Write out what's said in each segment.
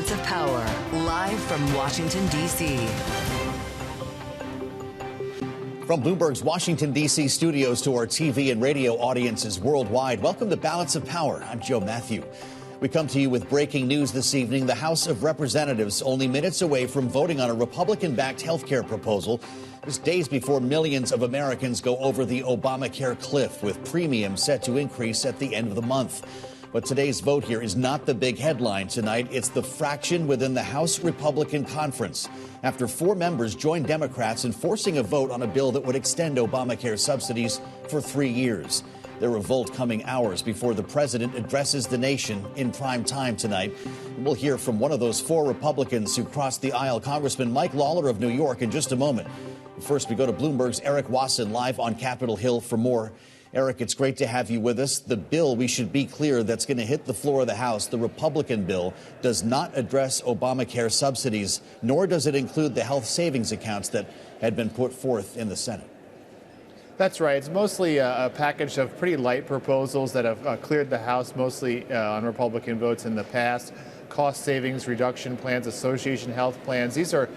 Balance of Power, live from Washington, D.C. From Bloomberg's Washington, D.C. studios to our TV and radio audiences worldwide, welcome to Balance of Power. I'm Joe Matthew. We come to you with breaking news this evening. The House of Representatives only minutes away from voting on a Republican-backed health care proposal. Just days before millions of Americans go over the Obamacare cliff, with premiums set to increase at the end of the month. But today's vote here is not the big headline tonight. It's the fraction within the House Republican Conference, after 4 members joined Democrats in forcing a vote on a bill that would extend Obamacare subsidies for 3 years. Their revolt coming hours before the president addresses the nation in prime time tonight. We'll hear from one of those 4 Republicans who crossed the aisle, Congressman Mike Lawler of New York, in just a moment. First, we go to Bloomberg's Erik Wasson live on Capitol Hill for more. Erik, it's great to have you with us. The bill, we should be clear, that's going to hit the floor of the House, the Republican bill, does not address Obamacare subsidies, nor does it include the health savings accounts that had been put forth in the Senate. That's right. It's mostly a package of pretty light proposals that have cleared the House, mostly on Republican votes in the past. Cost savings reduction plans, association health plans. These are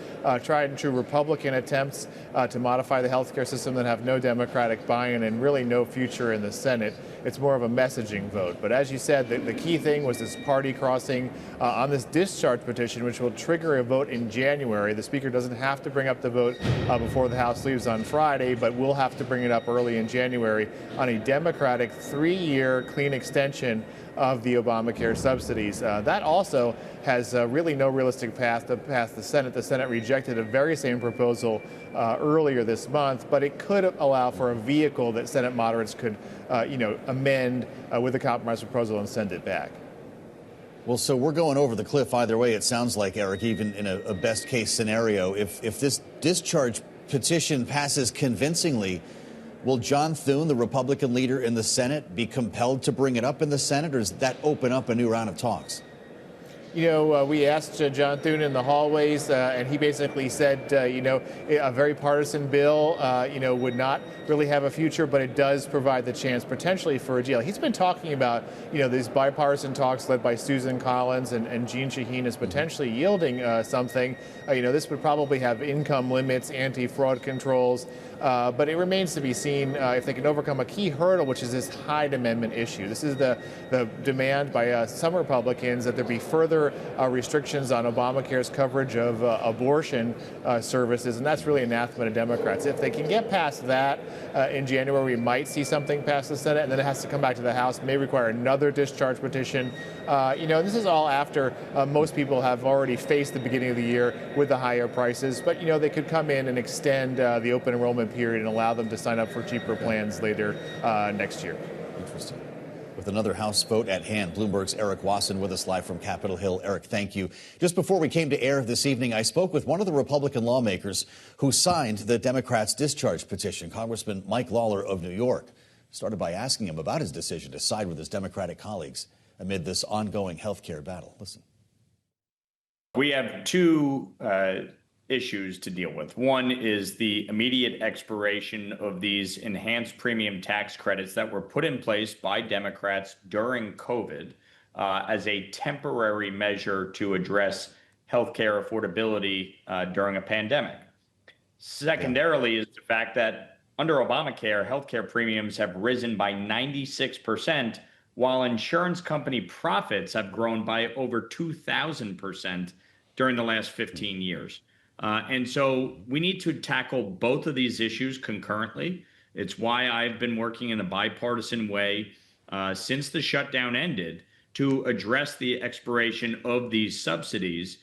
tried and true Republican attempts to modify the healthcare system that have no Democratic buy-in and really no future in the Senate. It's more of a messaging vote. But as you said, the key thing was this party crossing on this discharge petition, which will trigger a vote in January. The Speaker doesn't have to bring up the vote before the House leaves on Friday, but will have to bring it up early in January on a Democratic 3-year clean extension of the Obamacare subsidies. That also has really no realistic path to pass the Senate. The Senate rejected the very same proposal earlier this month, but it could allow for a vehicle that Senate moderates could, amend with a compromise proposal and send it back. Well, so we're going over the cliff either way, it sounds like, Erik, even in a best case scenario. If this discharge petition passes convincingly, will John Thune, the Republican leader in the Senate, be compelled to bring it up in the Senate, or does that open up a new round of talks? We asked John Thune in the hallways, and he basically said, a very partisan bill, would not really have a future, but it does provide the chance potentially for a deal. He's been talking about, these bipartisan talks led by Susan Collins and Jeanne Shaheen as potentially yielding something. This would probably have income limits, anti-fraud controls, but it remains to be seen if they can overcome a key hurdle, which is this Hyde Amendment issue. This is the demand by some Republicans that there be further restrictions on Obamacare's coverage of abortion services, and that's really anathema to Democrats. If they can get past that in January, we might see something pass the Senate, and then it has to come back to the House, may require another discharge petition. This is all after most people have already faced the beginning of the year with the higher prices, but they could come in and extend the open enrollment period and allow them to sign up for cheaper plans later next year. Interesting. With another House vote at hand, Bloomberg's Erik Wasson with us live from Capitol Hill. Erik, thank you. Just before we came to air this evening, I spoke with one of the Republican lawmakers who signed the Democrats' discharge petition, Congressman Mike Lawler of New York. Started by asking him about his decision to side with his Democratic colleagues amid this ongoing health care battle. Listen. We have 2 issues to deal with. One is the immediate expiration of these enhanced premium tax credits that were put in place by Democrats during COVID as a temporary measure to address healthcare affordability during a pandemic. Secondarily is the fact that under Obamacare, healthcare premiums have risen by 96%, while insurance company profits have grown by over 2,000% during the last 15 years. And so we need to tackle both of these issues concurrently. It's why I've been working in a bipartisan way since the shutdown ended to address the expiration of these subsidies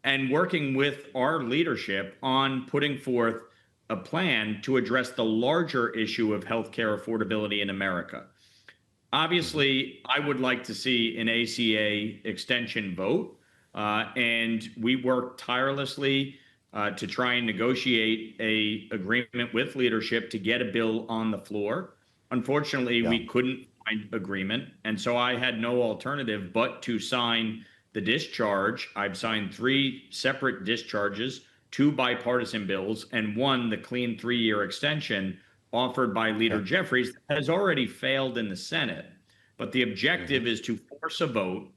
and working with our leadership on putting forth a plan to address the larger issue of healthcare affordability in America. Obviously, I would like to see an ACA extension vote, and we work tirelessly to try and negotiate a agreement with leadership to get a bill on the floor. Unfortunately, we couldn't find agreement, and so I had no alternative but to sign the discharge. I've signed 3 separate discharges, 2 bipartisan bills, and 1, the clean 3-year extension offered by Leader Jeffries, has already failed in the Senate. But the objective is to force a vote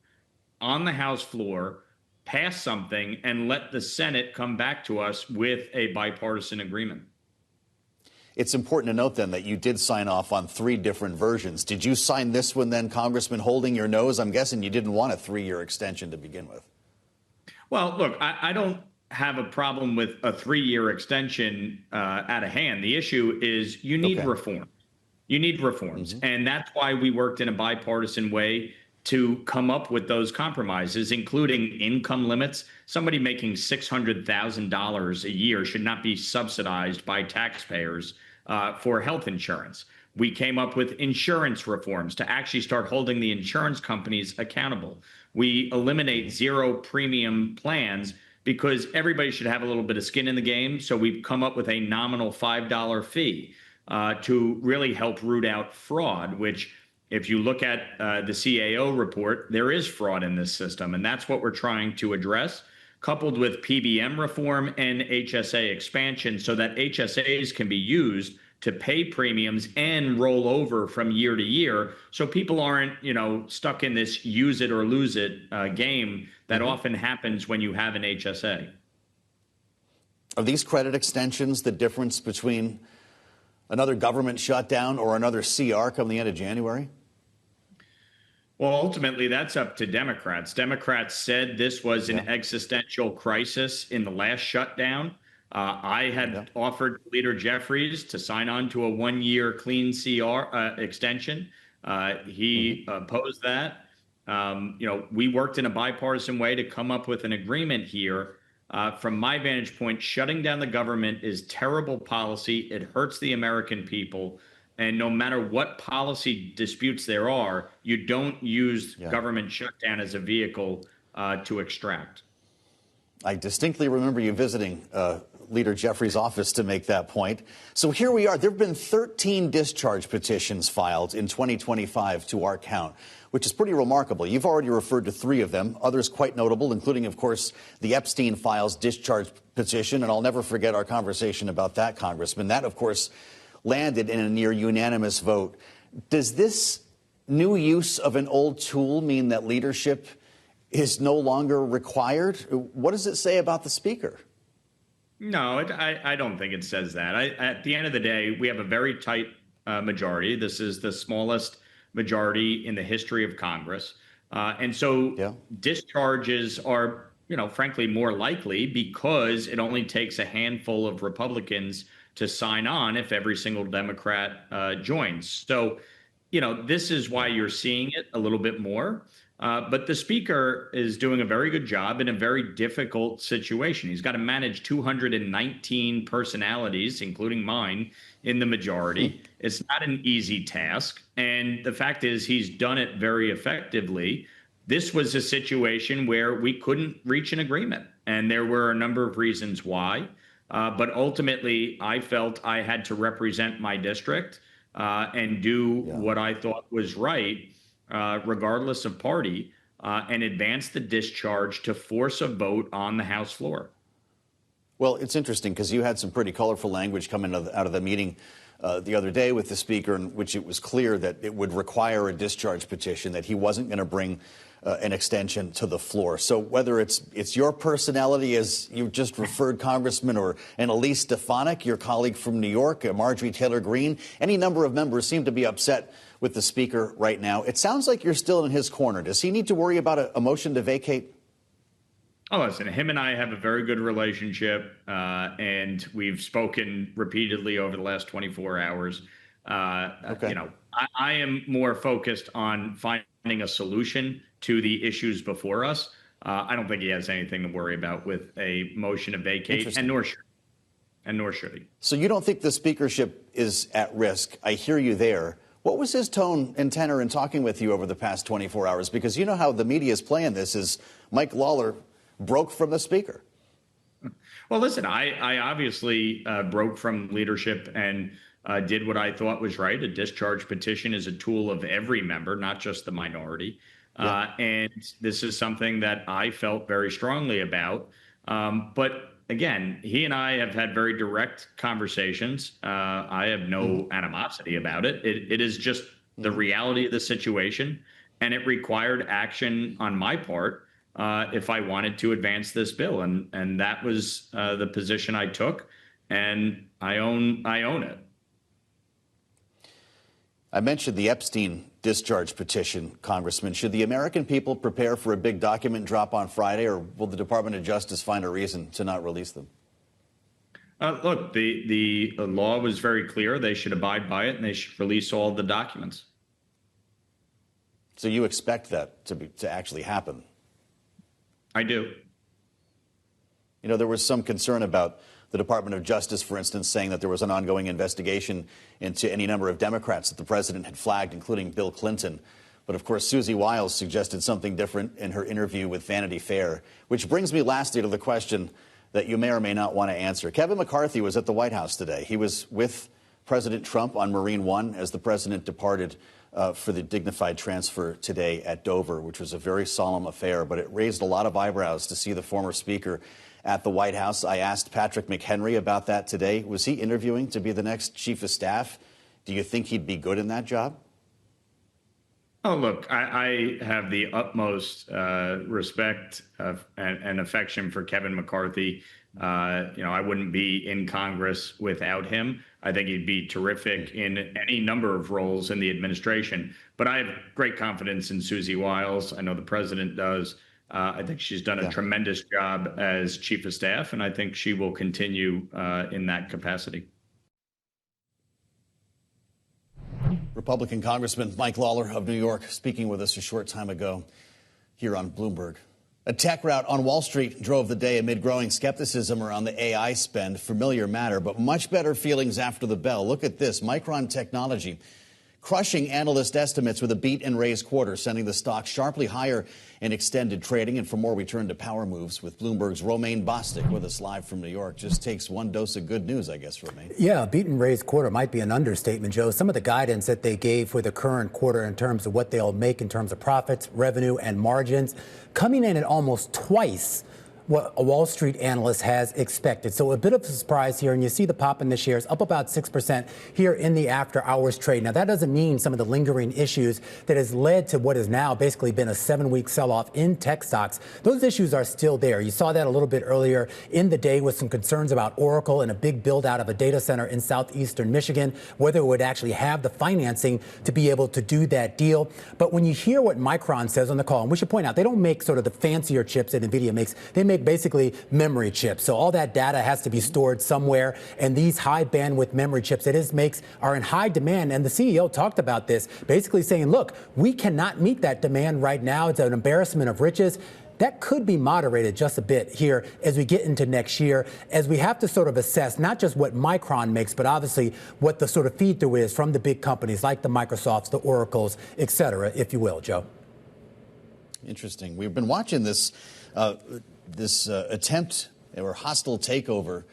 on the House floor pass something and let the Senate come back to us with a bipartisan agreement. It's important to note, then, that you did sign off on 3 different versions. Did you sign this one, then, Congressman, holding your nose? I'm guessing you didn't want a 3-year extension to begin with. Well, look, I don't have a problem with a 3-year extension out of hand. The issue is you need reform. You need reforms. And that's why we worked in a bipartisan way to come up with those compromises, including income limits. Somebody making $600,000 a year should not be subsidized by taxpayers for health insurance. We came up with insurance reforms to actually start holding the insurance companies accountable. We eliminate zero premium plans because everybody should have a little bit of skin in the game. So we've come up with a nominal $5 fee to really help root out fraud, which, if you look at the CAO report, there is fraud in this system. And that's what we're trying to address, coupled with PBM reform and HSA expansion so that HSAs can be used to pay premiums and roll over from year to year, so people aren't, stuck in this use it or lose it game that often happens when you have an HSA. Are these credit extensions the difference between another government shutdown or another CR come the end of January? Well, ultimately, that's up to Democrats. Democrats said this was an existential crisis in the last shutdown. I had offered Leader Jeffries to sign on to a 1-year clean CR extension. He opposed that. We worked in a bipartisan way to come up with an agreement here. From my vantage point, shutting down the government is terrible policy. It hurts the American people. And no matter what policy disputes there are, you don't use government shutdown as a vehicle to extract. I distinctly remember you visiting Leader Jeffries' office to make that point. So here we are. There have been 13 discharge petitions filed in 2025 to our count, which is pretty remarkable. You've already referred to 3 of them, others quite notable, including, of course, the Epstein files discharge petition. And I'll never forget our conversation about that, Congressman. That, of course, landed in a near unanimous vote. Does this new use of an old tool mean that leadership is no longer required? What does it say about the Speaker? No, I don't think it says that. At the end of the day, we have a very tight majority. This is the smallest majority in the history of Congress. And so discharges are, frankly, more likely because it only takes a handful of Republicans to sign on if every single Democrat joins. So, this is why you're seeing it a little bit more. But the Speaker is doing a very good job in a very difficult situation. He's got to manage 219 personalities, including mine, in the majority. It's not an easy task. And the fact is, he's done it very effectively. This was a situation where we couldn't reach an agreement. And there were a number of reasons why. But ultimately, I felt I had to represent my district and do what I thought was right, regardless of party, and advance the discharge to force a vote on the House floor. Well, it's interesting because you had some pretty colorful language coming out of the meeting the other day with the Speaker, in which it was clear that it would require a discharge petition, that he wasn't going to bring an extension to the floor. So whether it's your personality, as you just referred, Congressman, or an Elise Stefanik, your colleague from New York, Marjorie Taylor Greene, any number of members seem to be upset with the Speaker right now. It sounds like you're still in his corner. Does he need to worry about a motion to vacate? Oh, listen, him and I have a very good relationship, and we've spoken repeatedly over the last 24 hours. I am more focused on finding a solution to the issues before us. I don't think he has anything to worry about with a motion to vacate, and nor should he. So you don't think the speakership is at risk? I hear you there. What was his tone and tenor in talking with you over the past 24 hours? Because you know how the media is playing this is Mike Lawler broke from the Speaker. Well, listen, I obviously broke from leadership and did what I thought was right. A discharge petition is a tool of every member, not just the minority. And this is something that I felt very strongly about. But again, he and I have had very direct conversations. I have no animosity about it. It is just the reality of the situation. And it required action on my part if I wanted to advance this bill. And that was the position I took, and I own it. I mentioned the Epstein discharge petition, Congressman. Should the American people prepare for a big document drop on Friday, or will the Department of Justice find a reason to not release them? Look, the law was very clear. They should abide by it, and they should release all the documents. So you expect that to actually happen? I do. You know, there was some concern about the Department of Justice, for instance, saying that there was an ongoing investigation into any number of Democrats that the president had flagged, including Bill Clinton. But of course, Susie Wiles suggested something different in her interview with Vanity Fair, which brings me lastly to the question that you may or may not want to answer. Kevin McCarthy was at the White House today. He was with President Trump on Marine One as the president departed for the dignified transfer today at Dover, which was a very solemn affair, but it raised a lot of eyebrows to see the former speaker at the White House. I asked Patrick McHenry about that today. Was he interviewing to be the next chief of staff? Do you think he'd be good in that job? Oh, look, I have the utmost respect and affection for Kevin McCarthy. I wouldn't be in Congress without him. I think he'd be terrific in any number of roles in the administration. But I have great confidence in Susie Wiles. I know the president does. I think she's done a tremendous job as chief of staff, and I think she will continue in that capacity. Republican Congressman Mike Lawler of New York speaking with us a short time ago here on Bloomberg. A tech rout on Wall Street drove the day amid growing skepticism around the AI spend. Familiar matter, but much better feelings after the bell. Look at this. Micron Technology crushing analyst estimates with a beat and raise quarter, sending the stock sharply higher in extended trading. And for more, we turn to power moves with Bloomberg's Romaine Bostick with us live from New York. Just takes one dose of good news, I guess, Romaine. Yeah, beat and raise quarter might be an understatement, Joe. Some of the guidance that they gave for the current quarter in terms of what they'll make in terms of profits, revenue, and margins, coming in at almost twice what a Wall Street analyst has expected. So a bit of a surprise here, and you see the pop in the shares up about 6% here in the after hours trade. Now, that doesn't mean some of the lingering issues that has led to what has now basically been a 7-week sell-off in tech stocks. Those issues are still there. You saw that a little bit earlier in the day with some concerns about Oracle and a big build out of a data center in southeastern Michigan, whether it would actually have the financing to be able to do that deal. But when you hear what Micron says on the call, and we should point out, they don't make sort of the fancier chips that NVIDIA makes. They make basically memory chips. So all that data has to be stored somewhere. And these high bandwidth memory chips that it makes are in high demand. And the CEO talked about this, basically saying, look, we cannot meet that demand right now. It's an embarrassment of riches. That could be moderated just a bit here as we get into next year, as we have to sort of assess not just what Micron makes, but obviously what the sort of feed through is from the big companies like the Microsofts, the Oracles, et cetera, if you will, Joe. Interesting. We've been watching this attempt or hostile takeover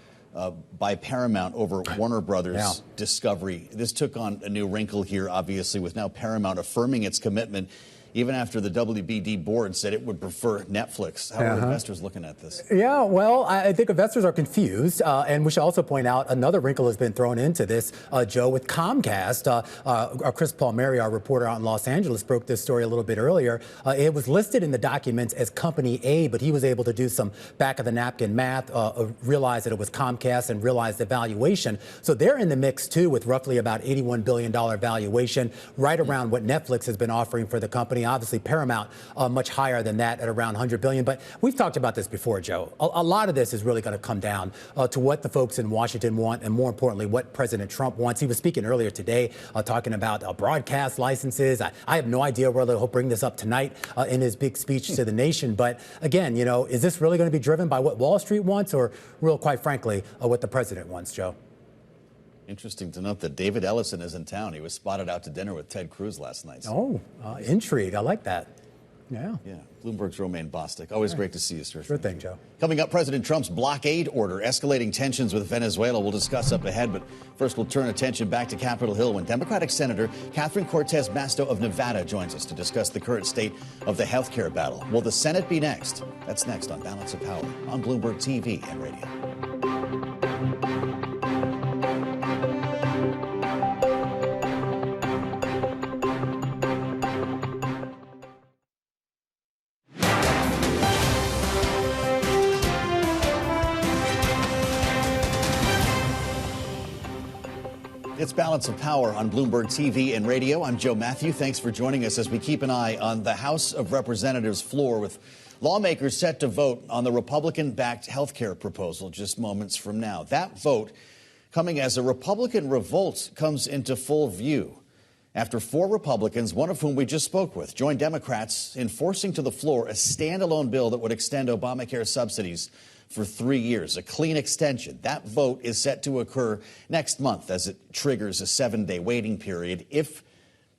by Paramount over Warner Brothers Discovery. This took on a new wrinkle here, obviously, with now Paramount affirming its commitment even after the WBD board said it would prefer Netflix. How are investors looking at this? Yeah, well, I think investors are confused. And we should also point out another wrinkle has been thrown into this, Joe, with Comcast. Chris Palmieri, our reporter out in Los Angeles, broke this story a little bit earlier. It was listed in the documents as Company A, but he was able to do some back-of-the-napkin math, realize that it was Comcast, and realize the valuation. So they're in the mix, too, with roughly about $81 billion valuation, right around what Netflix has been offering for the company. Obviously, Paramount much higher than that at around $100 billion. But we've talked about this before, Joe. A lot of this is really going to come down to what the folks in Washington want, and more importantly, what President Trump wants. He was speaking earlier today, talking about broadcast licenses. I have no idea whether he'll bring this up tonight in his big speech to the nation. But again, you know, is this really going to be driven by what Wall Street wants, or real, quite frankly, what the president wants, Joe? Interesting to note that David Ellison is in town. He was spotted out to dinner with Ted Cruz last night. So. Intrigue. I like that. Yeah. Bloomberg's Romaine Bostick. Always great to see you, sir. Sure thing, Joe. Coming up, President Trump's blockade order, escalating tensions with Venezuela. We'll discuss up ahead, but first we'll turn attention back to Capitol Hill when Democratic Senator Catherine Cortez Masto of Nevada joins us to discuss the current state of the health care battle. Will the Senate be next? That's next on Balance of Power on Bloomberg TV and radio. It's Balance of Power on Bloomberg TV and radio. I'm Joe Matthew. Thanks for joining us as we keep an eye on the House of Representatives floor with lawmakers set to vote on the Republican-backed health care proposal just moments from now. That vote coming as a Republican revolt comes into full view after 4 Republicans, one of whom we just spoke with, joined Democrats in forcing to the floor a standalone bill that would extend Obamacare subsidies for 3 years, a clean extension. That vote is set to occur next month as it triggers a 7-day waiting period. If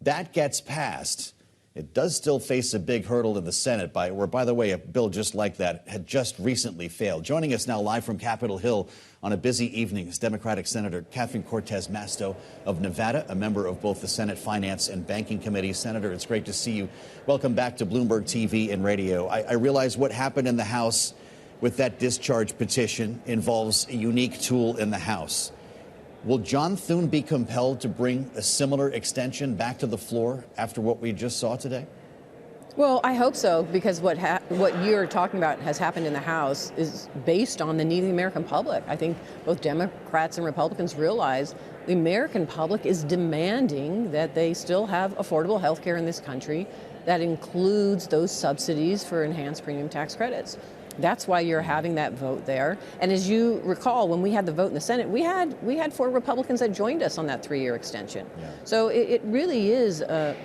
that gets passed, it does still face a big hurdle in the Senate, where, by the way, a bill just like that had just recently failed. Joining us now live from Capitol Hill on a busy evening is Democratic Senator Cortez Masto of Nevada, a member of both the Senate Finance and Banking Committees. Senator, it's great to see you. Welcome back to Bloomberg TV and radio. I realize what happened in the House with that discharge petition involves a unique tool in the House. Will John Thune be compelled to bring a similar extension back to the floor after what we just saw today? Well, I hope so, because what you're talking about has happened in the House is based on the need of the American public. I think both Democrats and Republicans realize the American public is demanding that they still have affordable health care in this country that includes those subsidies for enhanced premium tax credits. That's why you're having that vote there. And as you recall, when we had the vote in the Senate, we had 4 Republicans that joined us on that 3-year extension. Yeah. So it really is the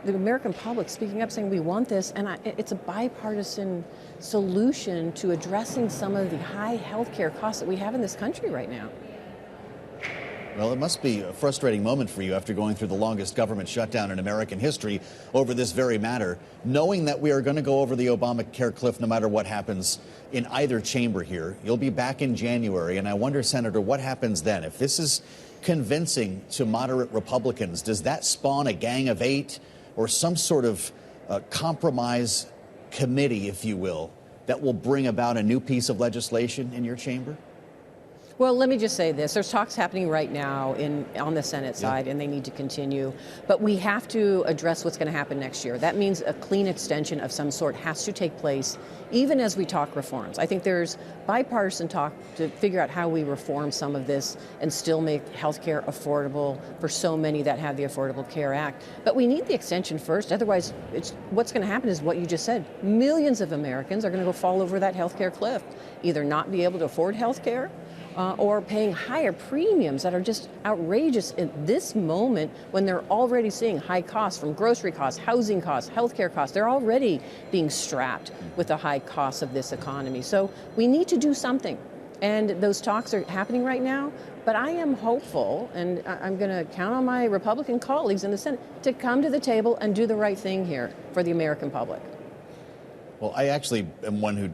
American public speaking up, saying we want this, and it's a bipartisan solution to addressing some of the high health care costs that we have in this country right now. Well, it must be a frustrating moment for you after going through the longest government shutdown in American history over this very matter, knowing that we are going to go over the Obamacare cliff no matter what happens in either chamber here. You'll be back in January, and I wonder, Senator, what happens then? If this is convincing to moderate Republicans, does that spawn a Gang of 8 or some sort of compromise committee, if you will, that will bring about a new piece of legislation in your chamber? Well, let me just say this. There's talks happening right now on the Senate side, and they need to continue. But we have to address what's going to happen next year. That means a clean extension of some sort has to take place, even as we talk reforms. I think there's bipartisan talk to figure out how we reform some of this and still make health care affordable for so many that have the Affordable Care Act. But we need the extension first. Otherwise, what's going to happen is what you just said. Millions of Americans are going to go fall over that health care cliff, either not be able to afford health care, or paying higher premiums that are just outrageous at this moment when they're already seeing high costs from grocery costs, housing costs, healthcare costs. They're already being strapped with the high costs of this economy. So we need to do something. And those talks are happening right now. But I am hopeful, and I'm going to count on my Republican colleagues in the Senate to come to the table and do the right thing here for the American public. Well, I actually am one who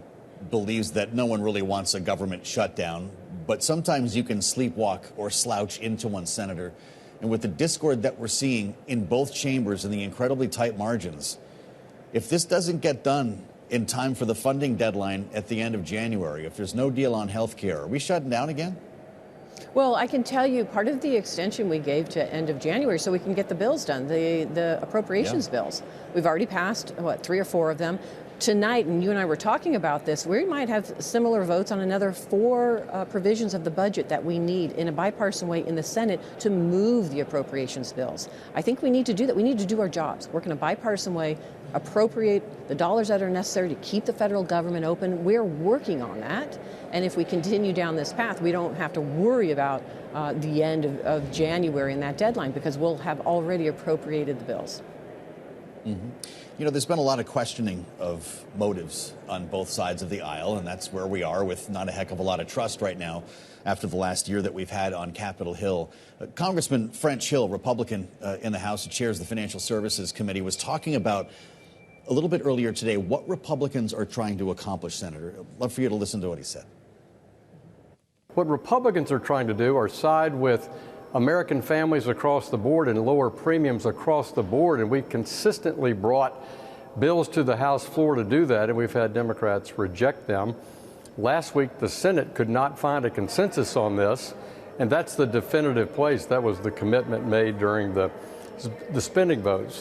believes that no one really wants a government shutdown, but sometimes you can sleepwalk or slouch into one, Senator. And with the discord that we're seeing in both chambers and the incredibly tight margins, if this doesn't get done in time for the funding deadline at the end of January, if there's no deal on health care, are we shutting down again? Well, I can tell you part of the extension we gave to end of January so we can get the bills done, the appropriations bills. We've already passed, 3 or 4 of them. Tonight, and you and I were talking about this, we might have similar votes on another 4 provisions of the budget that we need in a bipartisan way in the Senate to move the appropriations bills. I think we need to do that. We need to do our jobs, work in a bipartisan way, appropriate the dollars that are necessary to keep the federal government open. We're working on that. And if we continue down this path, we don't have to worry about the end of January and that deadline, because we'll have already appropriated the bills. Mm-hmm. You know, there's been a lot of questioning of motives on both sides of the aisle, and that's where we are with not a heck of a lot of trust right now after the last year that we've had on Capitol Hill. Congressman French Hill, Republican in the House, who chairs the Financial Services Committee, was talking about a little bit earlier today what Republicans are trying to accomplish, Senator. I'd love for you to listen to what he said. What Republicans are trying to do are side with American families across the board and lower premiums across the board, and we've consistently brought bills to the House floor to do that, and we've had Democrats reject them. Last week, the Senate could not find a consensus on this, and that's the definitive place. That was the commitment made during the spending votes.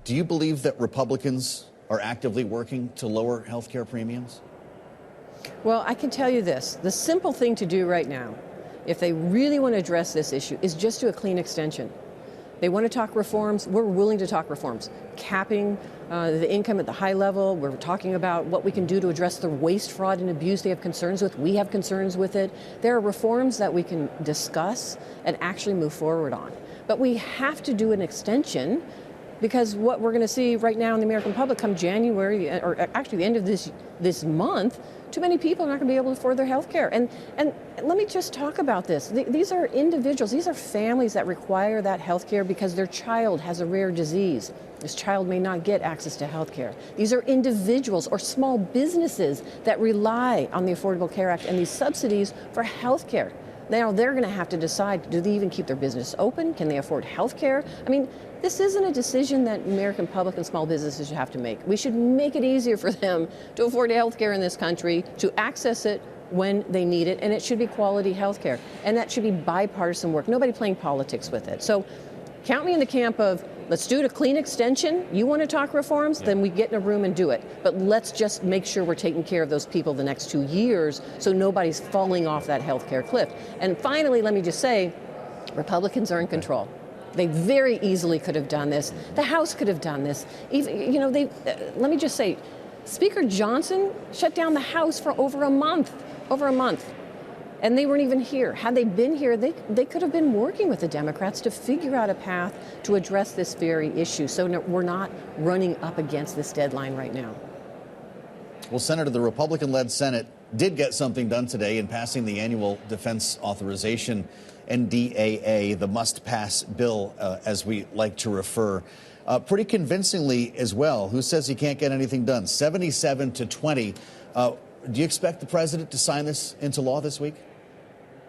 Do you believe that Republicans are actively working to lower health care premiums? Well, I can tell you this. The simple thing to do right now if they really want to address this issue, is just do a clean extension. They want to talk reforms. We're willing to talk reforms. Capping the income at the high level. We're talking about what we can do to address the waste, fraud, and abuse they have concerns with. We have concerns with it. There are reforms that we can discuss and actually move forward on. But we have to do an extension, because what we're going to see right now in the American public come January, or actually the end of this month, too many people are not going to be able to afford their health care. And let me just talk about this. These are individuals, these are families that require that health care because their child has a rare disease. This child may not get access to health care. These are individuals or small businesses that rely on the Affordable Care Act and these subsidies for health care. Now they're going to have to decide, do they even keep their business open? Can they afford health care? I mean, this isn't a decision that American public and small businesses should have to make. We should make it easier for them to afford health care in this country, to access it when they need it, and it should be quality health care. And that should be bipartisan work, nobody playing politics with it. So count me in the camp of, let's do it a clean extension. You want to talk reforms? Then we get in a room and do it. But let's just make sure we're taking care of those people the next 2 years so nobody's falling off that health care cliff. And finally, let me just say, Republicans are in control. They very easily could have done this. The House could have done this. Even, let me just say, Speaker Johnson shut down the House for over a month. And they weren't even here. Had they been here, they could have been working with the Democrats to figure out a path to address this very issue. So we're not running up against this deadline right now. Well, Senator, the Republican-led Senate did get something done today in passing the annual defense authorization, NDAA, the must-pass bill, as we like to refer. Pretty convincingly as well. Who says he can't get anything done? 77-20. Do you expect the president to sign this into law this week?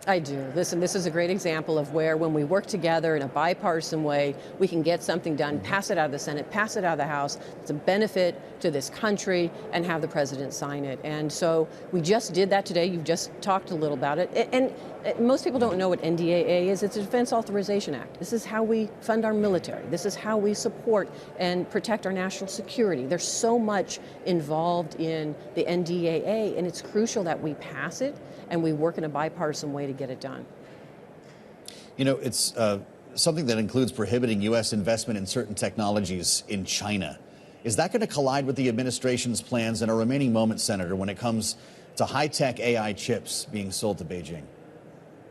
I do. Listen, this is a great example of where, when we work together in a bipartisan way, we can get something done, pass it out of the Senate, pass it out of the House. It's a benefit to this country, and have the president sign it. And so we just did that today. You've just talked a little about it. And most people don't know what NDAA is. It's a Defense Authorization Act. This is how we fund our military. This is how we support and protect our national security. There's so much involved in the NDAA, and it's crucial that we pass it and we work in a bipartisan way to get it done. You know, it's something that includes prohibiting U.S. investment in certain technologies in China. Is that going to collide with the administration's plans? In a remaining moment, Senator, when it comes to high-tech AI chips being sold to Beijing?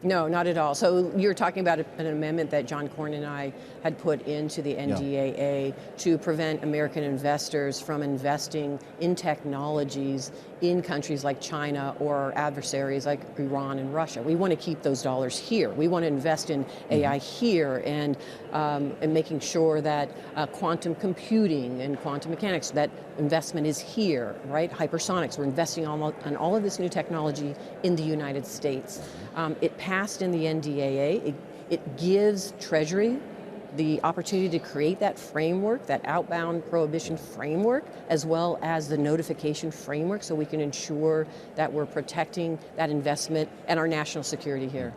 No, not at all. So you're talking about an amendment that John Cornyn and I had put into the NDAA to prevent American investors from investing in technologies in countries like China or adversaries like Iran and Russia. We want to keep those dollars here. We want to invest in AI here and making sure that quantum computing and quantum mechanics, that investment is here, right? Hypersonics, we're investing on all of this new technology in the United States. It passed in the NDAA. It gives Treasury the opportunity to create that framework, that outbound prohibition framework, as well as the notification framework, so we can ensure that we're protecting that investment and our national security here.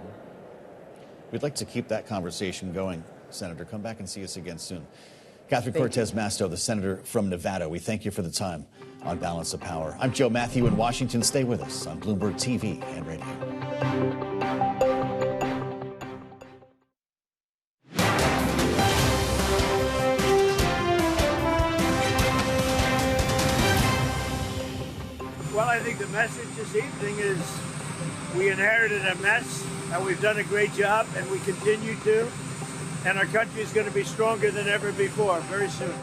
We'd like to keep that conversation going, Senator. Come back and see us again soon. Catherine Cortez Masto, the senator from Nevada, we thank you for the time on Balance of Power. I'm Joe Matthew in Washington. Stay with us on Bloomberg TV and radio. Well, I think the message this evening is we inherited a mess, and we've done a great job, and we continue to. And our country is going to be stronger than ever before very soon.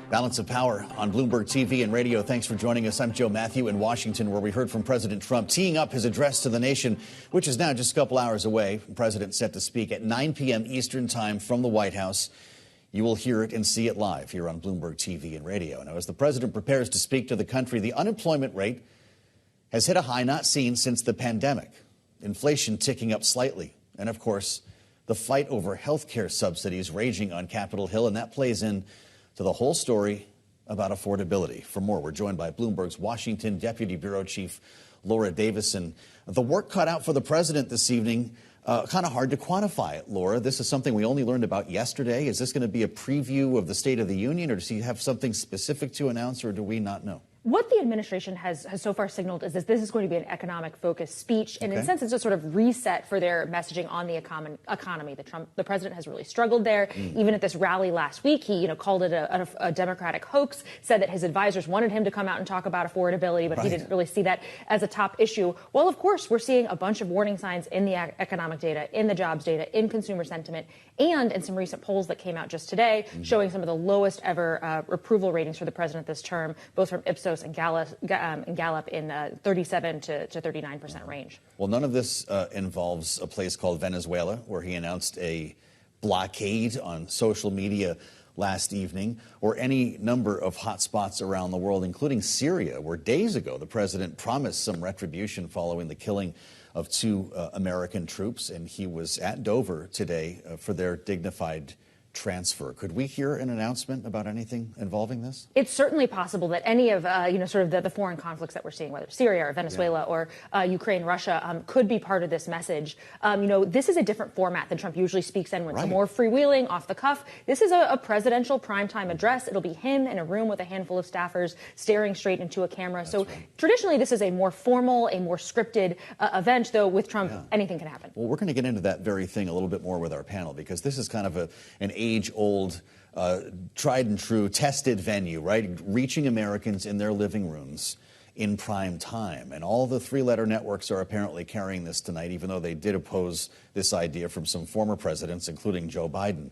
Balance of Power on Bloomberg TV and radio. Thanks for joining us. I'm Joe Matthew in Washington, where we heard from President Trump teeing up his address to the nation, which is now just a couple hours away. The president set to speak at 9 p.m. Eastern time from the White House. You will hear it and see it live here on Bloomberg TV and radio. Now, as the president prepares to speak to the country, the unemployment rate has hit a high not seen since the pandemic. Inflation ticking up slightly. And, of course, the fight over health care subsidies raging on Capitol Hill. And that plays in to the whole story about affordability. For more, we're joined by Bloomberg's Washington Deputy Bureau Chief Laura Davison. The work cut out for the president this evening, kind of hard to quantify it, Laura. This is something we only learned about yesterday. Is this going to be a preview of the State of the Union, or does he have something specific to announce, or do we not know? What the administration has so far signaled is that this is going to be an economic-focused speech, and in a sense, it's a sort of reset for their messaging on the economy. The president has really struggled there. Even at this rally last week, he called it a Democratic hoax, said that his advisors wanted him to come out and talk about affordability, but he didn't really see that as a top issue. Well, of course, we're seeing a bunch of warning signs in the economic data, in the jobs data, in consumer sentiment, and in some recent polls that came out just today, showing some of the lowest ever approval ratings for the president this term, both from Ipsos and Gallup in 37 to 39% range. Well, none of this involves a place called Venezuela, where he announced a blockade on social media last evening, or any number of hot spots around the world, including Syria, where days ago the president promised some retribution following the killing of 2 American troops, and he was at Dover today for their dignified transfer. Could we hear an announcement about anything involving this? It's certainly possible that any of sort of the foreign conflicts that we're seeing, whether Syria or Venezuela or Ukraine, Russia, could be part of this message. This is a different format than Trump usually speaks in, when it's more freewheeling, off the cuff. This is a presidential primetime address. It'll be him in a room with a handful of staffers staring straight into a camera. Traditionally, this is a more formal, a more scripted event, though with Trump, anything can happen. Well, we're going to get into that very thing a little bit more with our panel, because this is kind of an age-old, tried and true, tested venue, right? Reaching Americans in their living rooms in prime time. And all the 3-letter networks are apparently carrying this tonight, even though they did oppose this idea from some former presidents, including Joe Biden.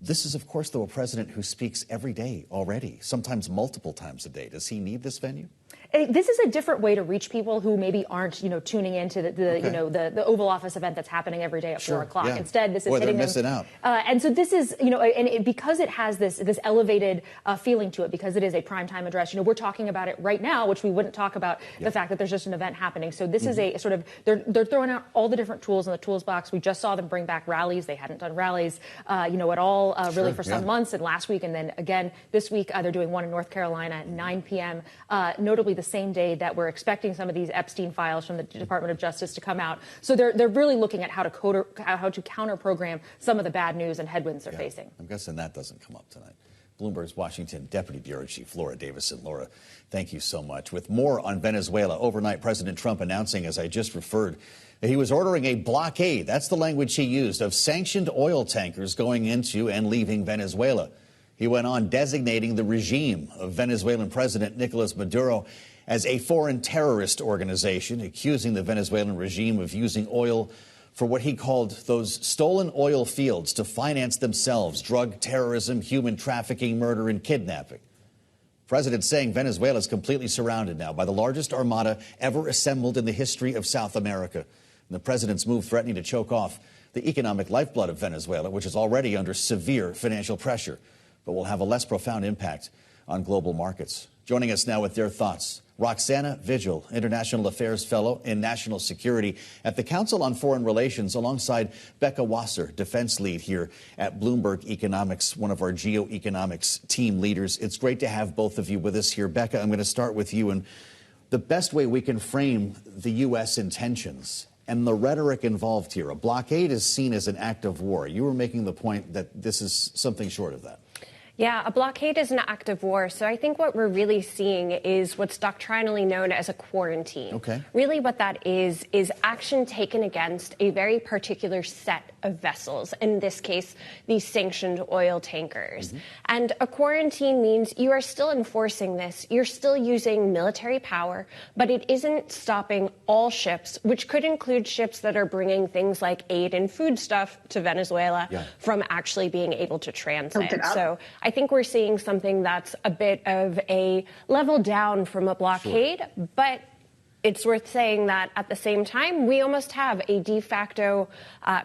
This is, of course, though, a president who speaks every day already, sometimes multiple times a day. Does he need this venue? This is a different way to reach people who maybe aren't, tuning into the Oval Office event that's happening every day at 4 o'clock. Yeah. Instead, this is hitting them. They're missing out. And so this is, because it has this elevated feeling to it, because it is a primetime address. We're talking about it right now, which we wouldn't talk about the fact that there's just an event happening. So this is a sort of they're throwing out all the different tools in the tools box. We just saw them bring back rallies. They hadn't done rallies, at all, really for some months. And last week, and then again this week, they're doing one in North Carolina at 9 p.m. Notably, the same day that we're expecting some of these Epstein files from the Department of Justice to come out. So they're really looking at how to counter program some of the bad news and headwinds they're facing. I'm guessing that doesn't come up tonight. Bloomberg's Washington Deputy Bureau Chief Laura Davison. Laura, thank you so much. With more on Venezuela, overnight President Trump announcing, as I just referred, that he was ordering a blockade, that's the language he used, of sanctioned oil tankers going into and leaving Venezuela. He went on designating the regime of Venezuelan President Nicolas Maduro as a foreign terrorist organization, accusing the Venezuelan regime of using oil for what he called those stolen oil fields to finance themselves, drug terrorism, human trafficking, murder, and kidnapping. President saying Venezuela is completely surrounded now by the largest armada ever assembled in the history of South America. And the president's move threatening to choke off the economic lifeblood of Venezuela, which is already under severe financial pressure, but will have a less profound impact on global markets. Joining us now with their thoughts, Roxanne Vigil, International Affairs Fellow in National Security at the Council on Foreign Relations, alongside Becca Wasser, defense lead here at Bloomberg Economics, one of our geoeconomics team leaders. It's great to have both of you with us here. Becca, I'm going to start with you. And the best way we can frame the U.S. intentions and the rhetoric involved here, a blockade is seen as an act of war. You were making the point that this is something short of that. Yeah, a blockade is an act of war. So I think what we're really seeing is what's doctrinally known as a quarantine. Okay. Really what that is action taken against a very particular set of vessels, in this case, these sanctioned oil tankers. Mm-hmm. And a quarantine means you are still enforcing this. You're still using military power, but it isn't stopping all ships, which could include ships that are bringing things like aid and foodstuff to Venezuela from actually being able to transit. So I think we're seeing something that's a bit of a level down from a blockade, but it's worth saying that at the same time, we almost have a de facto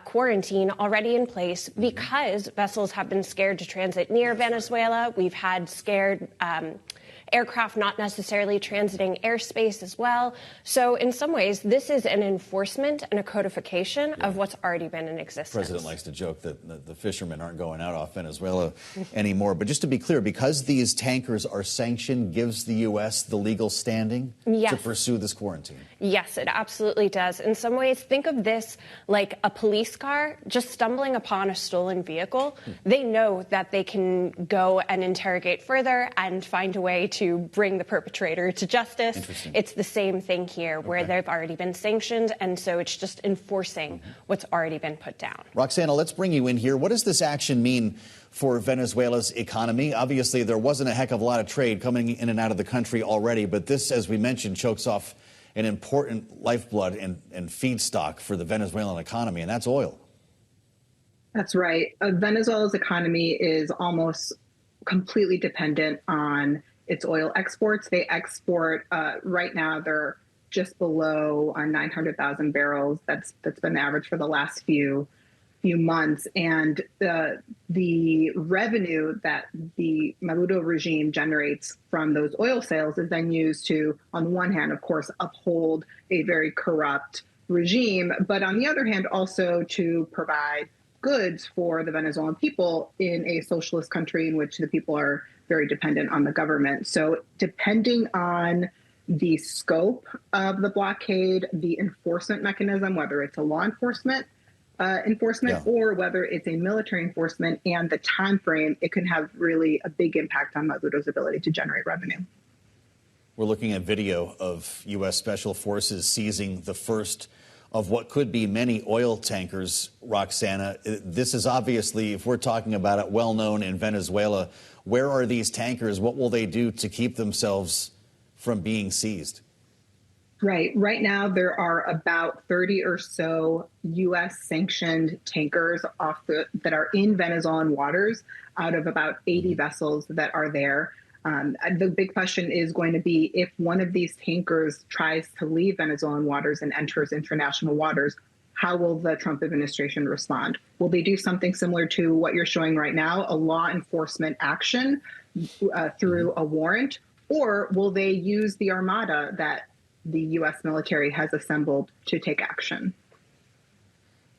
quarantine already in place because vessels have been scared to transit near Venezuela. We've had scared aircraft not necessarily transiting airspace as well. So in some ways, this is an enforcement and a codification of what's already been in existence. The president likes to joke that the fishermen aren't going out off Venezuela anymore. But just to be clear, because these tankers are sanctioned, gives the U.S. the legal standing to pursue this quarantine? Yes, it absolutely does. In some ways, think of this like a police car just stumbling upon a stolen vehicle. They know that they can go and interrogate further and find a way to bring the perpetrator to justice. It's the same thing here, where they've already been sanctioned, and so it's just enforcing what's already been put down. Roxanne, let's bring you in here. What does this action mean for Venezuela's economy? Obviously, there wasn't a heck of a lot of trade coming in and out of the country already, but this, as we mentioned, chokes off an important lifeblood and feedstock for the Venezuelan economy, and that's oil. That's right. Venezuela's economy is almost completely dependent on its oil exports. They export, right now, they're just below 900,000 barrels. That's been the average for the last few months. And the revenue that the Maduro regime generates from those oil sales is then used to, on the one hand, of course, uphold a very corrupt regime, but on the other hand, also to provide goods for the Venezuelan people in a socialist country in which the people are very dependent on the government. So depending on the scope of the blockade, the enforcement mechanism, whether it's a law enforcement or whether it's a military enforcement, and the time frame, it can have really a big impact on Maduro's ability to generate revenue. We're looking at video of U.S. Special Forces seizing the first of what could be many oil tankers, Roxana. This is obviously, if we're talking about it, well known in Venezuela. Where are these tankers? What will they do to keep themselves from being seized? Right. Right now, there are about 30 or so U.S. sanctioned tankers that are in Venezuelan waters out of about 80 vessels that are there. The big question is going to be, if one of these tankers tries to leave Venezuelan waters and enters international waters, how will the Trump administration respond? Will they do something similar to what you're showing right now, a law enforcement action through a warrant, or will they use the armada that the U.S. military has assembled to take action?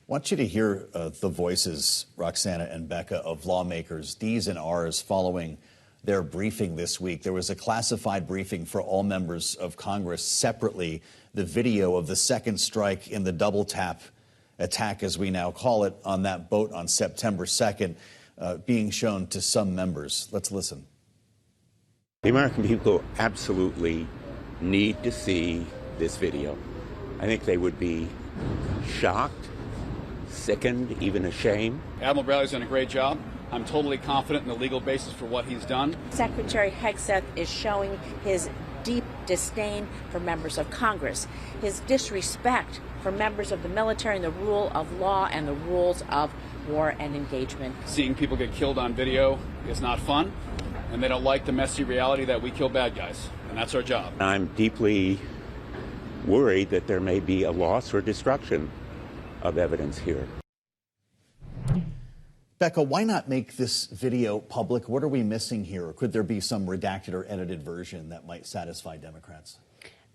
I want you to hear the voices, Roxana and Becca, of lawmakers, D's and R's, following their briefing this week. There was a classified briefing for all members of Congress separately. The video of the second strike in the double tap attack, as we now call it, on that boat on September 2nd, being shown to some members. Let's listen. The American people absolutely need to see this video. I think they would be shocked, sickened, even ashamed. Admiral Bradley's done a great job. I'm totally confident in the legal basis for what he's done. Secretary Hegseth is showing his deep disdain for members of Congress, his disrespect for members of the military and the rule of law and the rules of war and engagement. Seeing people get killed on video is not fun, and they don't like the messy reality that we kill bad guys, and that's our job. I'm deeply worried that there may be a loss or destruction of evidence here. Becca, why not make this video public? What are we missing here? Or could there be some redacted or edited version that might satisfy Democrats?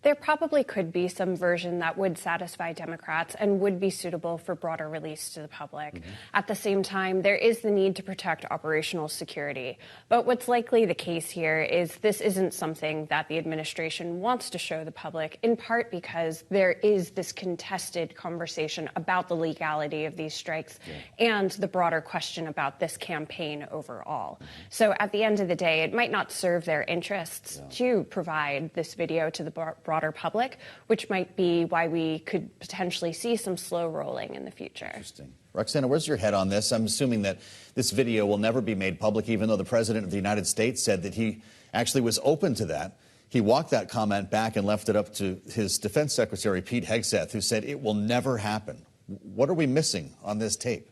There probably could be some version that would satisfy Democrats and would be suitable for broader release to the public. At the same time, there is the need to protect operational security. But what's likely the case here is this isn't something that the administration wants to show the public, in part because there is this contested conversation about the legality of these strikes and the broader question about this campaign overall. So at the end of the day, it might not serve their interests to provide this video to the broader public, which might be why we could potentially see some slow rolling in the future. Interesting. Roxana, where's your head on this? I'm assuming that this video will never be made public, even though the President of the United States said that he actually was open to that. He walked that comment back and left it up to his Defense Secretary, Pete Hegseth, who said it will never happen. What are we missing on this tape?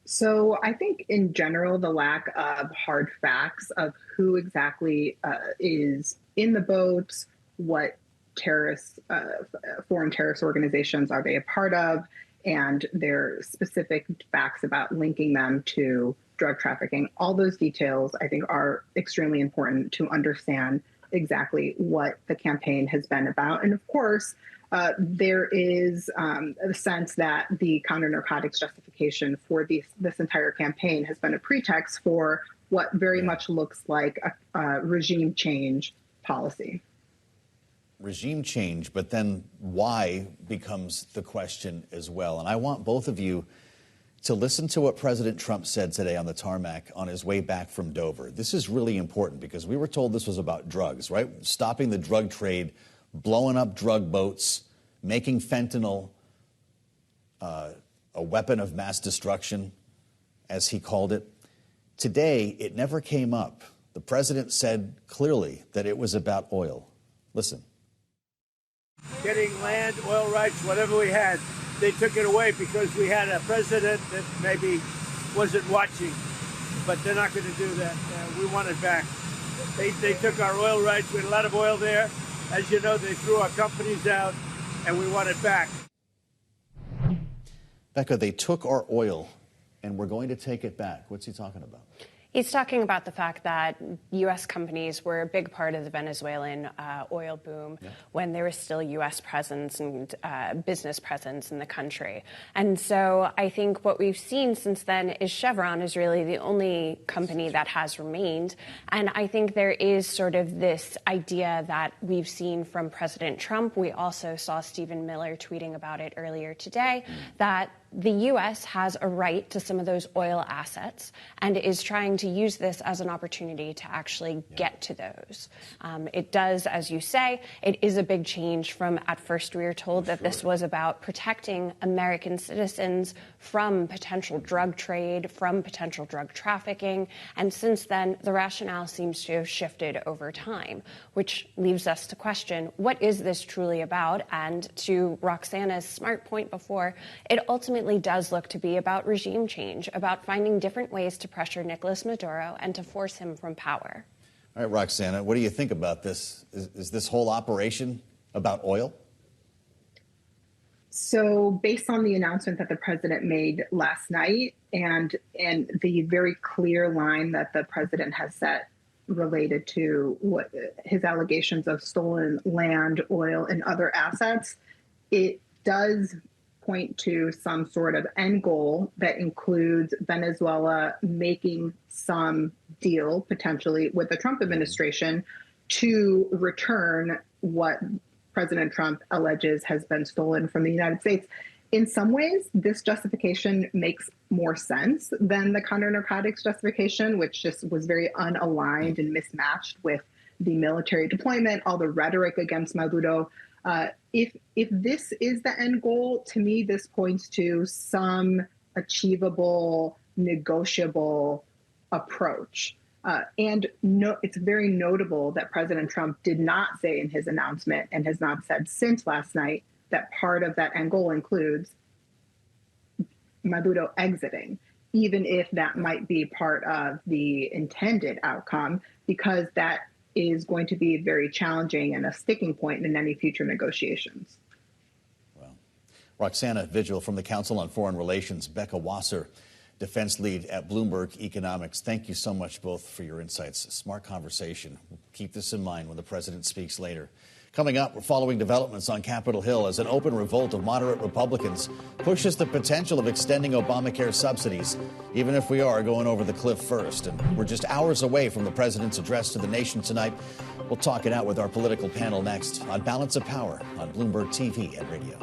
So I think in general, the lack of hard facts of who exactly is in the boats, what terrorist, foreign terrorist organizations are they a part of, and their specific facts about linking them to drug trafficking. All those details, I think, are extremely important to understand exactly what the campaign has been about. And of course, there is a sense that the counter-narcotics justification for this entire campaign has been a pretext for what very much looks like a regime change policy. Regime change, but then why becomes the question as well. And I want both of you to listen to what President Trump said today on the tarmac on his way back from Dover. This is really important because we were told this was about drugs, right? Stopping the drug trade, blowing up drug boats, making fentanyl a weapon of mass destruction, as he called it. Today, it never came up. The president said clearly that it was about oil. Listen. Getting land, oil rights, whatever we had, they took it away because we had a president that maybe wasn't watching. But they're not going to do that. We want it back. They took our oil rights. We had a lot of oil there. As you know, they threw our companies out, and we want it back. Becca, they took our oil, and we're going to take it back. What's he talking about? He's talking about the fact that U.S. companies were a big part of the Venezuelan oil boom when there was still U.S. presence and business presence in the country. And so I think what we've seen since then is Chevron is really the only company that has remained. And I think there is sort of this idea that we've seen from President Trump. We also saw Stephen Miller tweeting about it earlier today, that the U.S. has a right to some of those oil assets and is trying to use this as an opportunity to actually get to those. It does, as you say, it is a big change from at first we were told that this was about protecting American citizens from potential drug trade, from potential drug trafficking. And since then, the rationale seems to have shifted over time, which leaves us to question, what is this truly about? And to Roxanne's smart point before, it ultimately does look to be about regime change, about finding different ways to pressure Nicolas Maduro and to force him from power. All right, Roxanne, what do you think about this? Is this whole operation about oil? So based on the announcement that the president made last night and the very clear line that the president has set related to what his allegations of stolen land, oil, and other assets, it does point to some sort of end goal that includes Venezuela making some deal potentially with the Trump administration to return what President Trump alleges has been stolen from the United States. In some ways, this justification makes more sense than the counter-narcotics justification, which just was very unaligned and mismatched with the military deployment, all the rhetoric against Maduro. If this is the end goal, to me, this points to some achievable, negotiable approach. It's very notable that President Trump did not say in his announcement and has not said since last night that part of that end goal includes Maduro exiting, even if that might be part of the intended outcome, because that is going to be very challenging and a sticking point in any future negotiations. Well, Roxanne Vigil from the Council on Foreign Relations, Becca Wasser, defense lead at Bloomberg Economics. Thank you so much both for your insights. Smart conversation. We'll keep this in mind when the president speaks later. Coming up, we're following developments on Capitol Hill as an open revolt of moderate Republicans pushes the potential of extending Obamacare subsidies, even if we are going over the cliff first. And we're just hours away from the president's address to the nation tonight. We'll talk it out with our political panel next on Balance of Power on Bloomberg TV and radio.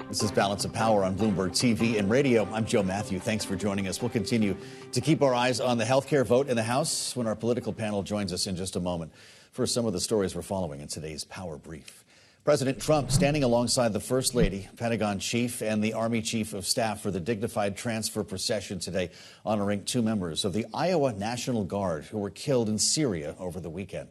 This is Balance of Power on Bloomberg TV and radio. I'm Joe Matthew. Thanks for joining us. We'll continue to keep our eyes on the health care vote in the House when our political panel joins us in just a moment. For some of the stories we're following in today's Power Brief. President Trump standing alongside the First Lady, Pentagon Chief, and the Army Chief of Staff for the dignified transfer procession today, honoring two members of the Iowa National Guard who were killed in Syria over the weekend.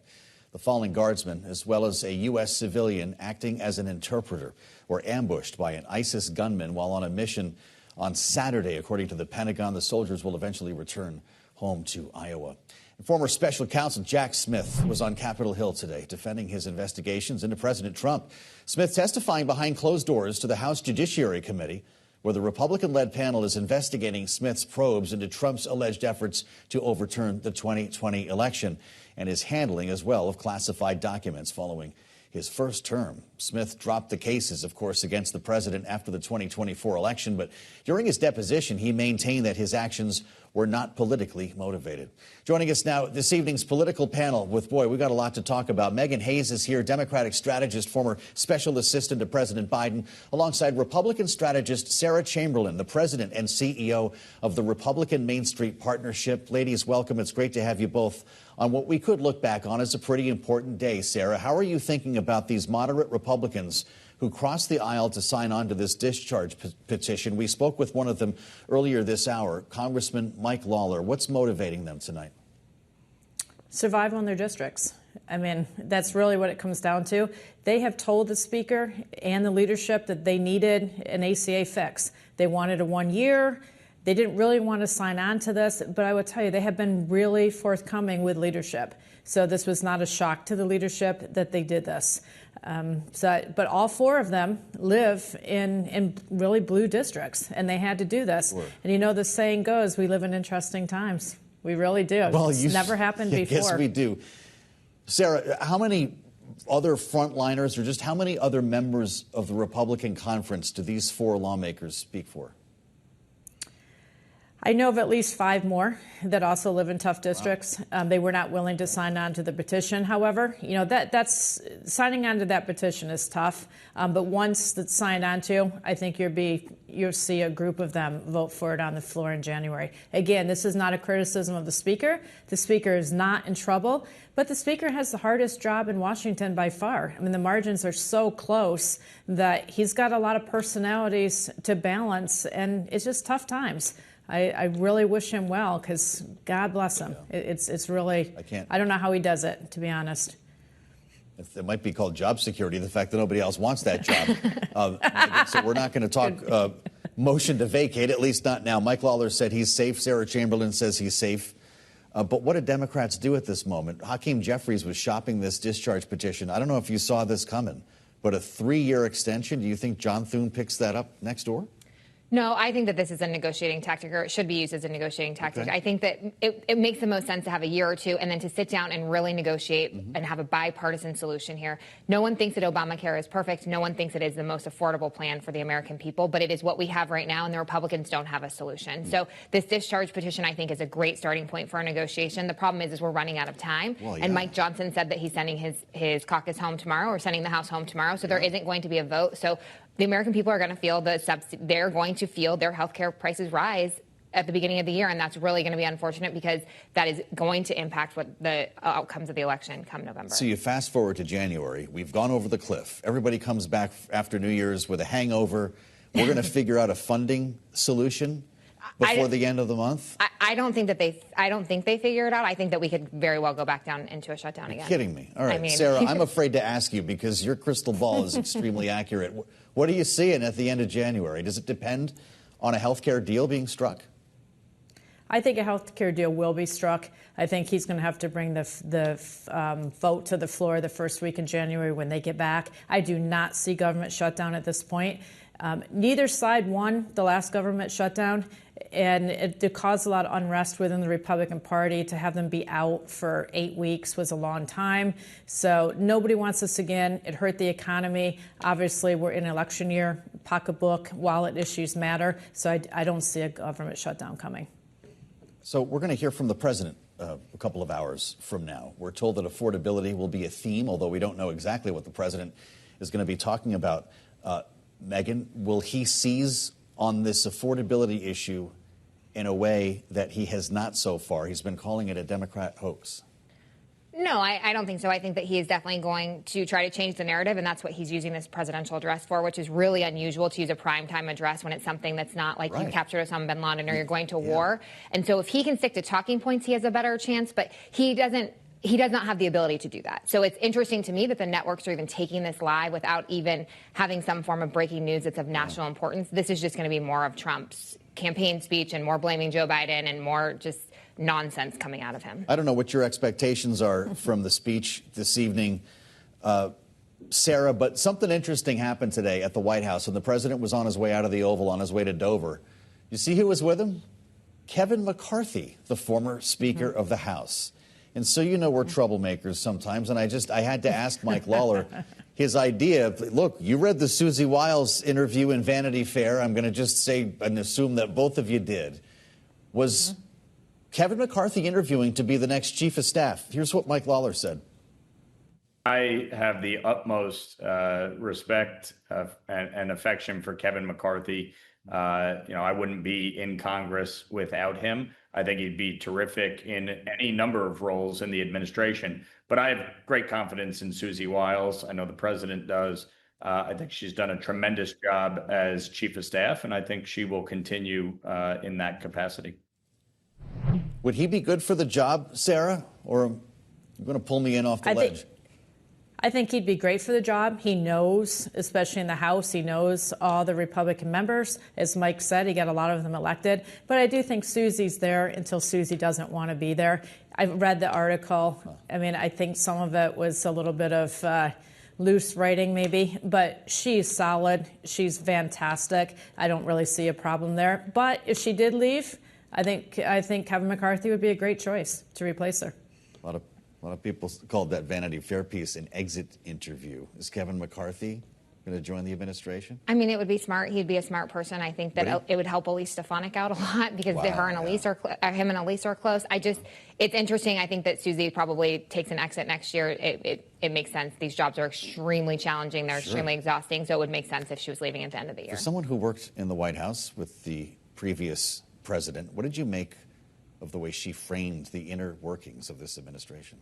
The fallen guardsmen, as well as a U.S. civilian acting as an interpreter, were ambushed by an ISIS gunman while on a mission on Saturday. According to the Pentagon, the soldiers will eventually return home to Iowa. And former special counsel Jack Smith was on Capitol Hill today defending his investigations into President Trump. Smith testifying behind closed doors to the House Judiciary Committee, where the Republican-led panel is investigating Smith's probes into Trump's alleged efforts to overturn the 2020 election and his handling as well of classified documents following his first term. Smith dropped the cases, of course, against the president after the 2024 election, but during his deposition, he maintained that his actions were not politically motivated. Joining us now, this evening's political panel with, boy, we've got a lot to talk about. Meghan Hayes is here, Democratic strategist, former special assistant to President Biden, alongside Republican strategist Sarah Chamberlain, the president and CEO of the Republican Main Street Partnership. Ladies, welcome. It's great to have you both on what we could look back on as a pretty important day. Sarah, how are you thinking about these moderate Republicans who crossed the aisle to sign on to this discharge petition? We spoke with one of them earlier this hour, Congressman Mike Lawler. What's motivating them tonight? Survival in their districts. I mean, that's really what it comes down to. They have told the Speaker and the leadership that they needed an ACA fix. They wanted a 1 year. They didn't really want to sign on to this, but I would tell you, they have been really forthcoming with leadership. So this was not a shock to the leadership that they did this. But all four of them live in really blue districts, and they had to do this. Sure. And you know, the saying goes, we live in interesting times. We really do. Well, it's never happened before. Yes, we do. Sarah, how many other frontliners or just how many other members of the Republican conference do these four lawmakers speak for? I know of at least 5 more that also live in tough districts. Wow. They were not willing to sign on to the petition. However, you know, that's signing on to that petition is tough. But once that's signed on to, I think you'll see a group of them vote for it on the floor in January. Again, this is not a criticism of the Speaker. The Speaker is not in trouble, but the Speaker has the hardest job in Washington by far. I mean, the margins are so close that he's got a lot of personalities to balance, and it's just tough times. I really wish him well, because God bless him. It's really, I don't know how he does it, to be honest. It might be called job security, the fact that nobody else wants that job. So we're not going to talk motion to vacate, at least not now. Mike Lawler said he's safe. Sarah Chamberlain says he's safe. But what did Democrats do at this moment? Hakeem Jeffries was shopping this discharge petition. I don't know if you saw this coming, but a 3-year extension. Do you think John Thune picks that up next door? No, I think that this is a negotiating tactic, or it should be used as a negotiating tactic. Okay. I think that it makes the most sense to have a year or two and then to sit down and really negotiate and have a bipartisan solution here. No one thinks that Obamacare is perfect. No one thinks it is the most affordable plan for the American people, but it is what we have right now, and the Republicans don't have a solution. So this discharge petition, I think, is a great starting point for a negotiation. The problem is we're running out of time. Well, yeah. And Mike Johnson said that he's sending his caucus home tomorrow, or sending the House home tomorrow, so there isn't going to be a vote. So the American people are going to feel they're going to feel their health care prices rise at the beginning of the year, and that's really going to be unfortunate, because that is going to impact what the outcomes of the election come November. So you fast forward to January. We've gone over the cliff. Everybody comes back after New Year's with a hangover. We're going to figure out a funding solution before the end of the month? I don't think they figure it out. I think that we could very well go back down into a shutdown again. You're kidding me. All right, Sarah, I'm afraid to ask you, because your crystal ball is extremely accurate. What are you seeing at the end of January? Does it depend on a health care deal being struck? I think a health care deal will be struck. I think he's going to have to bring the vote to the floor the first week in January when they get back. I do not see government shutdown at this point. Neither side won the last government shutdown, and it caused a lot of unrest within the Republican Party. To have them be out for 8 weeks was a long time. So nobody wants this again. It hurt the economy. Obviously, we're in election year. Pocketbook, wallet issues matter. So I don't see a government shutdown coming. So we're going to hear from the president a couple of hours from now. We're told that affordability will be a theme, although we don't know exactly what the president is going to be talking about. Meghan, will he seize on this affordability issue in a way that he has not so far? He's been calling it a Democrat hoax. No, I don't think so. I think that he is definitely going to try to change the narrative, and that's what he's using this presidential address for, which is really unusual to use a primetime address when it's something that's not like you captured Osama bin Laden or you're going to war. And so if he can stick to talking points, he has a better chance, but he does not have the ability to do that. So it's interesting to me that the networks are even taking this live without even having some form of breaking news that's of national importance. This is just going to be more of Trump's campaign speech and more blaming Joe Biden and more just nonsense coming out of him. I don't know what your expectations are from the speech this evening, Sarah, but something interesting happened today at the White House, and the president was on his way out of the Oval, on his way to Dover. You see who was with him? Kevin McCarthy, the former Speaker of the House. And so we're troublemakers sometimes. And I had to ask Mike Lawler his idea. Look, you read the Susie Wiles interview in Vanity Fair. I'm going to just say and assume that both of you did. Was Kevin McCarthy interviewing to be the next chief of staff? Here's what Mike Lawler said. I have the utmost respect and affection for Kevin McCarthy. I wouldn't be in Congress without him. I think he'd be terrific in any number of roles in the administration. But I have great confidence in Susie Wiles. I know the president does. I think she's done a tremendous job as chief of staff, and I think she will continue in that capacity. Would he be good for the job, Sarah? Or are you going to pull me in off the ledge? I think he'd be great for the job. He knows, especially in the House, he knows all the Republican members. As Mike said, he got a lot of them elected. But I do think Susie's there until Susie doesn't want to be there. I've read the article. I mean, I think some of it was a little bit of loose writing maybe, but she's solid. She's fantastic. I don't really see a problem there. But if she did leave, I think Kevin McCarthy would be a great choice to replace her. A lot of people called that Vanity Fair piece an exit interview. Is Kevin McCarthy going to join the administration? I mean, it would be smart. He'd be a smart person. I think that it would help Elise Stefanik out a lot because him and Elise are close. It's interesting. I think that Susie probably takes an exit next year. It makes sense. These jobs are extremely challenging. They're extremely exhausting. So it would make sense if she was leaving at the end of the year. For someone who worked in the White House with the previous president, what did you make of the way she framed the inner workings of this administration?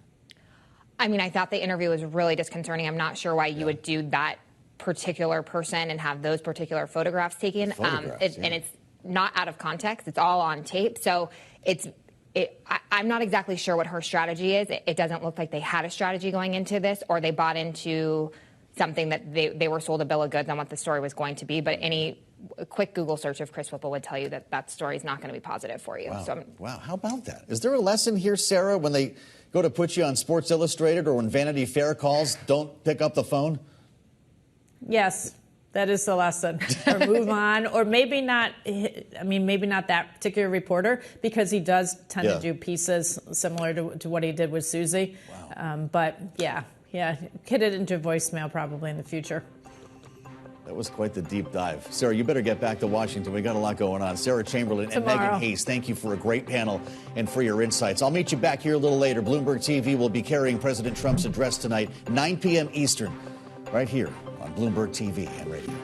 I mean, I thought the interview was really disconcerting. I'm not sure why you would do that particular person and have those particular photographs taken. And it's not out of context. It's all on tape. So I'm not exactly sure what her strategy is. It doesn't look like they had a strategy going into this, or they bought into something that they were sold a bill of goods on what the story was going to be. But a quick Google search of Chris Whipple would tell you that story is not going to be positive for you. Wow. Wow. How about that? Is there a lesson here, Sarah, when they go to put you on Sports Illustrated or when Vanity Fair calls, don't pick up the phone? Yes, that is the lesson. Or move on, or maybe not. I mean, maybe not that particular reporter, because he does tend to do pieces similar to what he did with Susie. Wow. But yeah, get it into voicemail probably in the future. That was quite the deep dive. Sarah, you better get back to Washington. We got a lot going on. Sarah Chamberlain and Meghan Hayes, thank you for a great panel and for your insights. I'll meet you back here a little later. Bloomberg TV will be carrying President Trump's address tonight, 9 p.m. Eastern, right here on Bloomberg TV and radio.